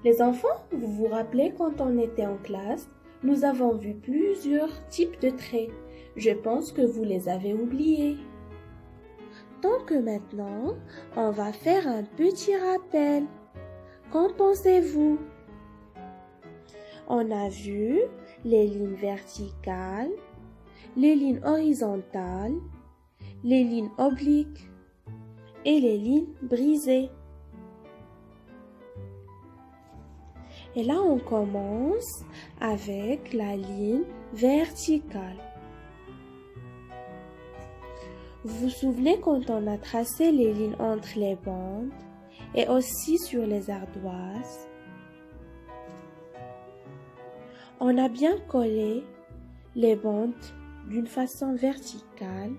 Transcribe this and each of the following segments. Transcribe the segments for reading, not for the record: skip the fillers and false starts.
Les enfants, vous vous rappelez quand on était en classe, nous avons vu plusieurs types de traits. Je pense que vous les avez oubliés. Donc maintenant, on va faire un petit rappel. Qu'en pensez-vous? On a vu les lignes verticales, les lignes horizontales, les lignes obliques et les lignes brisées. Et là, on commence avec la ligne verticale. Vous vous souvenez quand on a tracé les lignes entre les bandes et aussi sur les ardoises? On a bien collé les bandes d'une façon verticale.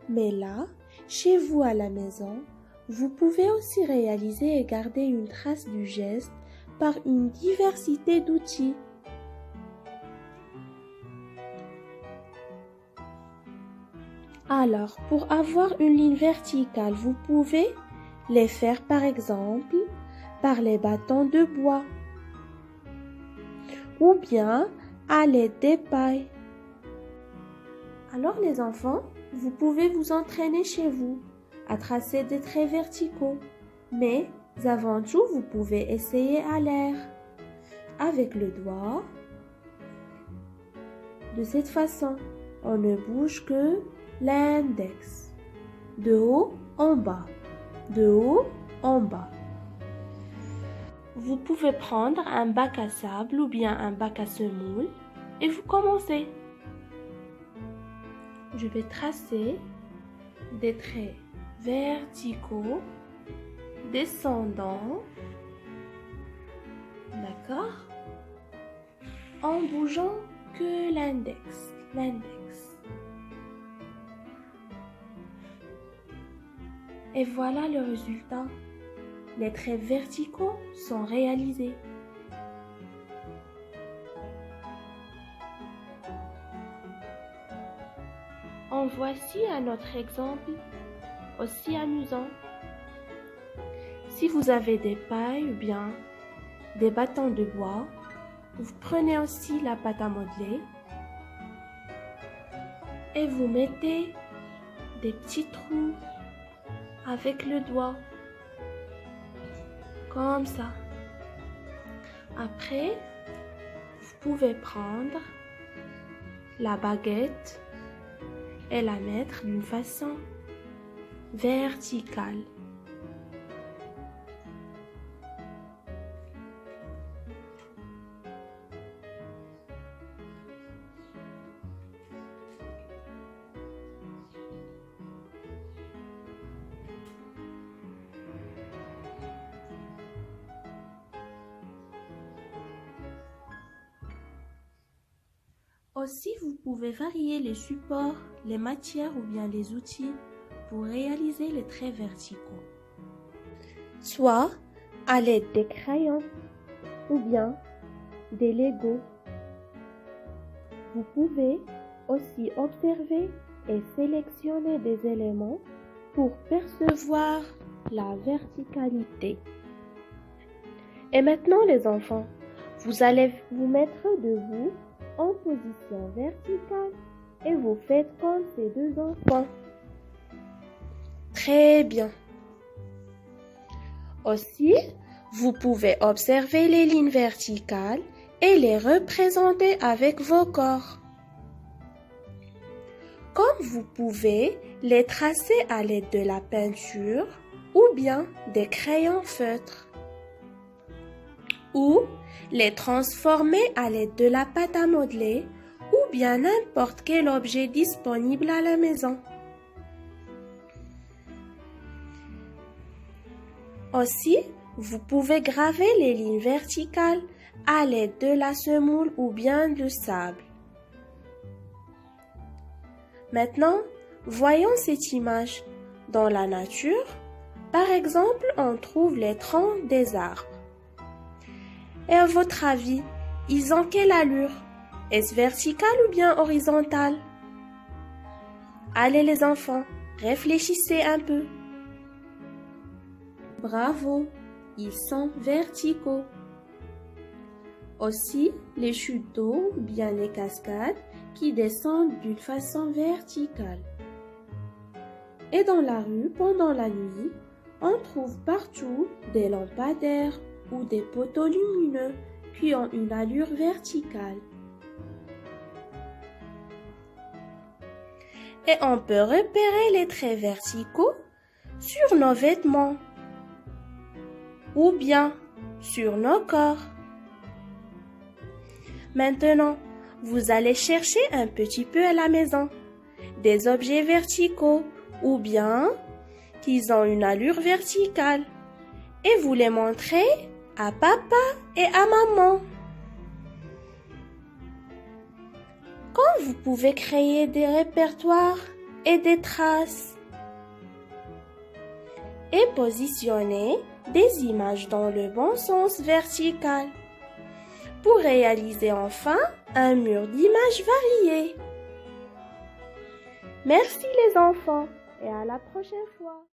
Mais là, chez vous à la maison, vous pouvez aussi réaliser et garder une trace du geste par une diversité d'outils. Alors, pour avoir une ligne verticale, vous pouvez les faire par exemple par les bâtons de bois ou bien à l'aide des pailles. Alors les enfants, vous pouvez vous entraîner chez vous à tracer des traits verticaux, mais avant tout, vous pouvez essayer à l'air avec le doigt. De cette façon, on ne bouge que l'index, de haut en bas, de haut en bas. Vous pouvez prendre un bac à sable ou bien un bac à semoule et vous commencez. Je vais tracer des traits verticaux, descendants, d'accord, en bougeant que l'index. Et voilà le résultat. Les traits verticaux sont réalisés. En voici un autre exemple, aussi amusant. Si vous avez des pailles ou bien des bâtons de bois, vous prenez aussi la pâte à modeler et vous mettez des petits trous avec le doigt, comme ça. Après, vous pouvez prendre la baguette et la mettre d'une façon verticale. Aussi, vous pouvez varier les supports, les matières ou bien les outils pour réaliser les traits verticaux. Soit à l'aide des crayons ou bien des Legos. Vous pouvez aussi observer et sélectionner des éléments pour percevoir la verticalité. Et maintenant les enfants, vous allez vous mettre debout en position verticale et vous faites comme ces deux enfants. Très bien. Aussi, vous pouvez observer les lignes verticales et les représenter avec vos corps. Comme vous pouvez les tracer à l'aide de la peinture ou bien des crayons feutres. Ou les transformer à l'aide de la pâte à modeler ou bien n'importe quel objet disponible à la maison. Aussi, vous pouvez graver les lignes verticales à l'aide de la semoule ou bien de sable. Maintenant, voyons cette image. Dans la nature, par exemple, on trouve les troncs des arbres. Et à votre avis, ils ont quelle allure? Est-ce vertical ou bien horizontal? Allez les enfants, réfléchissez un peu. Bravo, ils sont verticaux. Aussi, les chutes d'eau ou bien les cascades qui descendent d'une façon verticale. Et dans la rue, pendant la nuit, on trouve partout des lampadaires ou des poteaux lumineux qui ont une allure verticale. Et on peut repérer les traits verticaux sur nos vêtements ou bien sur nos corps. Maintenant, vous allez chercher un petit peu à la maison des objets verticaux ou bien qu'ils ont une allure verticale et vous les montrez à papa et à maman. Quand vous pouvez créer des répertoires et des traces et positionner des images dans le bon sens vertical pour réaliser enfin un mur d'images variées. Merci les enfants et à la prochaine fois.